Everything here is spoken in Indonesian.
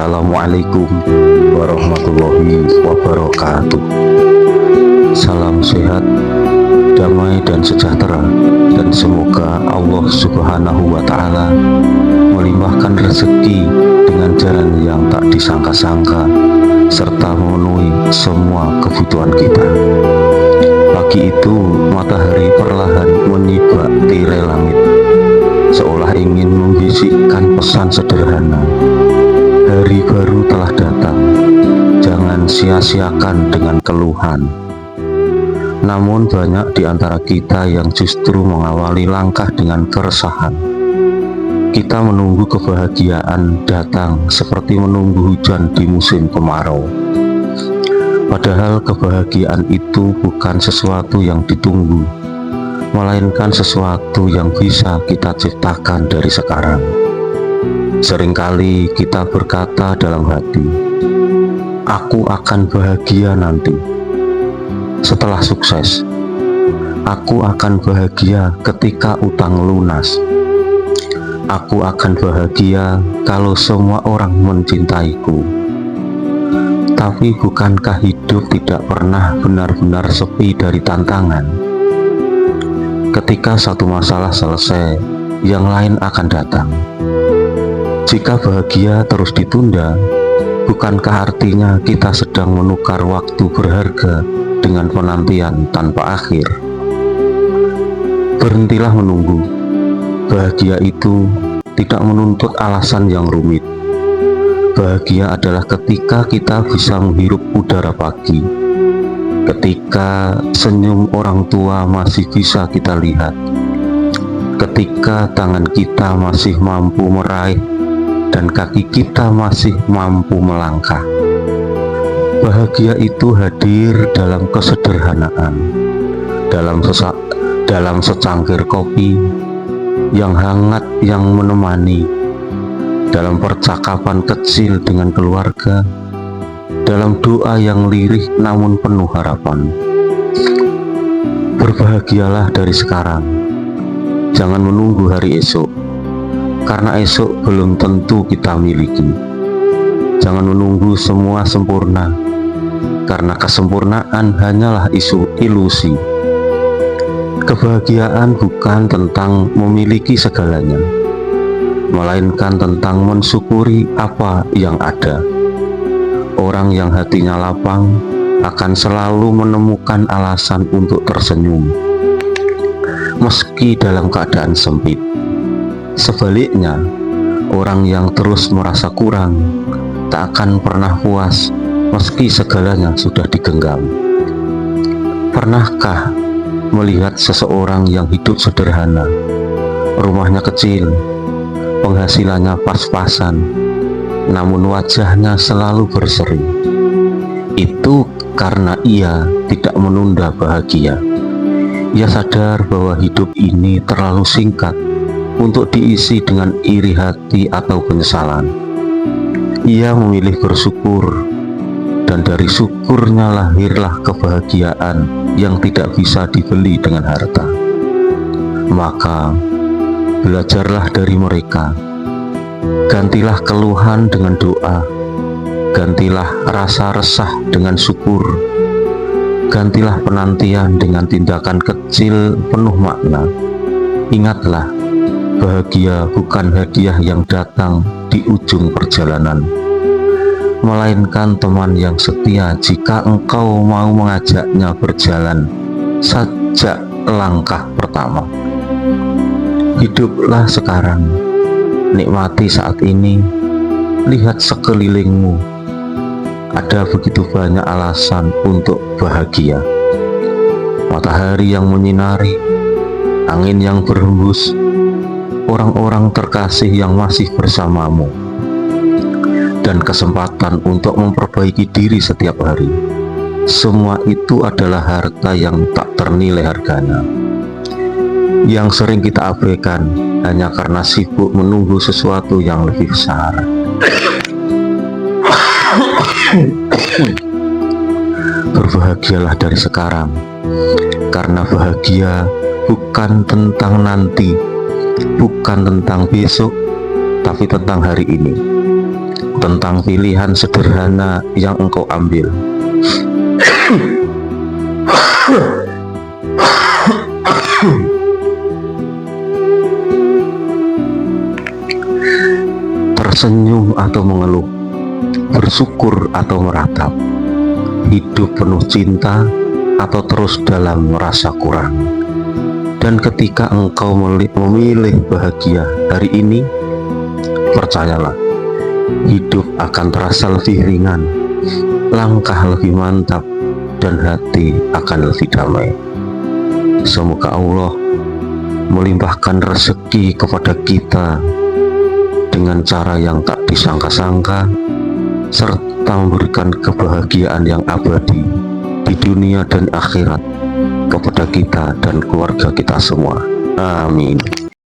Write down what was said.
Assalamualaikum warahmatullahi wabarakatuh. Salam sehat, damai dan sejahtera, dan semoga Allah Subhanahu wa Ta'ala melimpahkan rezeki dengan jalan yang tak disangka-sangka serta memenuhi semua kebutuhan kita. Pagi itu matahari perlahan menyibak tirai langit, seolah ingin membisikkan pesan sederhana. Hari baru telah datang, jangan sia-siakan dengan keluhan. Namun banyak di antara kita yang justru mengawali langkah dengan keresahan. Kita menunggu kebahagiaan datang seperti menunggu hujan di musim kemarau. Padahal kebahagiaan itu bukan sesuatu yang ditunggu, melainkan sesuatu yang bisa kita ciptakan dari sekarang. Seringkali kita berkata dalam hati, "Aku akan bahagia nanti setelah sukses. Aku akan bahagia ketika utang lunas. Aku akan bahagia kalau semua orang mencintaiku." Tapi bukankah hidup tidak pernah benar-benar sepi dari tantangan? Ketika satu masalah selesai, yang lain akan datang. Jika bahagia terus ditunda, bukankah artinya kita sedang menukar waktu berharga dengan penantian tanpa akhir? Berhentilah menunggu. Bahagia itu tidak menuntut alasan yang rumit. Bahagia adalah ketika kita bisa menghirup udara pagi, ketika senyum orang tua masih bisa kita lihat, ketika tangan kita masih mampu meraih dan kaki kita masih mampu melangkah. Bahagia itu hadir dalam kesederhanaan, dalam secangkir kopi yang hangat yang menemani, dalam percakapan kecil dengan keluarga, dalam doa yang lirih namun penuh harapan. Berbahagialah dari sekarang, jangan menunggu hari esok, karena esok belum tentu kita miliki. Jangan menunggu semua sempurna, karena kesempurnaan hanyalah ilusi. Kebahagiaan bukan tentang memiliki segalanya, melainkan tentang mensyukuri apa yang ada. Orang yang hatinya lapang akan selalu menemukan alasan untuk tersenyum, meski dalam keadaan sempit. Sebaliknya, orang yang terus merasa kurang tak akan pernah puas meski segalanya sudah digenggam. Pernahkah melihat seseorang yang hidup sederhana, rumahnya kecil, penghasilannya pas-pasan, namun wajahnya selalu berseri? Itu karena ia tidak menunda bahagia. Ia sadar bahwa hidup ini terlalu singkat untuk diisi dengan iri hati atau penyesalan. Ia memilih bersyukur, dan dari syukurnya lahirlah kebahagiaan yang tidak bisa dibeli dengan harta. Maka belajarlah dari mereka. Gantilah keluhan dengan doa, gantilah rasa resah dengan syukur, gantilah penantian dengan tindakan kecil penuh makna. Ingatlah, bahagia bukan hadiah yang datang di ujung perjalanan, melainkan teman yang setia jika engkau mau mengajaknya berjalan sejak langkah pertama. Hiduplah sekarang, nikmati saat ini, lihat sekelilingmu. Ada begitu banyak alasan untuk bahagia. Matahari yang menyinari, angin yang berhembus, orang-orang terkasih yang masih bersamamu, dan kesempatan untuk memperbaiki diri setiap hari. Semua itu adalah harta yang tak ternilai harganya, yang sering kita abaikan hanya karena sibuk menunggu sesuatu yang lebih besar. Berbahagialah dari sekarang, karena bahagia bukan tentang nanti, bukan tentang besok, tapi tentang hari ini. tentang pilihan sederhana yang engkau ambil. Tersenyum atau mengeluh, bersyukur atau meratap, hidup penuh cinta atau terus dalam rasa kurang. Dan ketika engkau memilih bahagia hari ini, percayalah, hidup akan terasa lebih ringan, langkah lebih mantap, dan hati akan lebih damai. Semoga Allah melimpahkan rezeki kepada kita dengan cara yang tak disangka-sangka, serta memberikan kebahagiaan yang abadi di dunia dan akhirat kepada kita dan keluarga kita semua. Amin.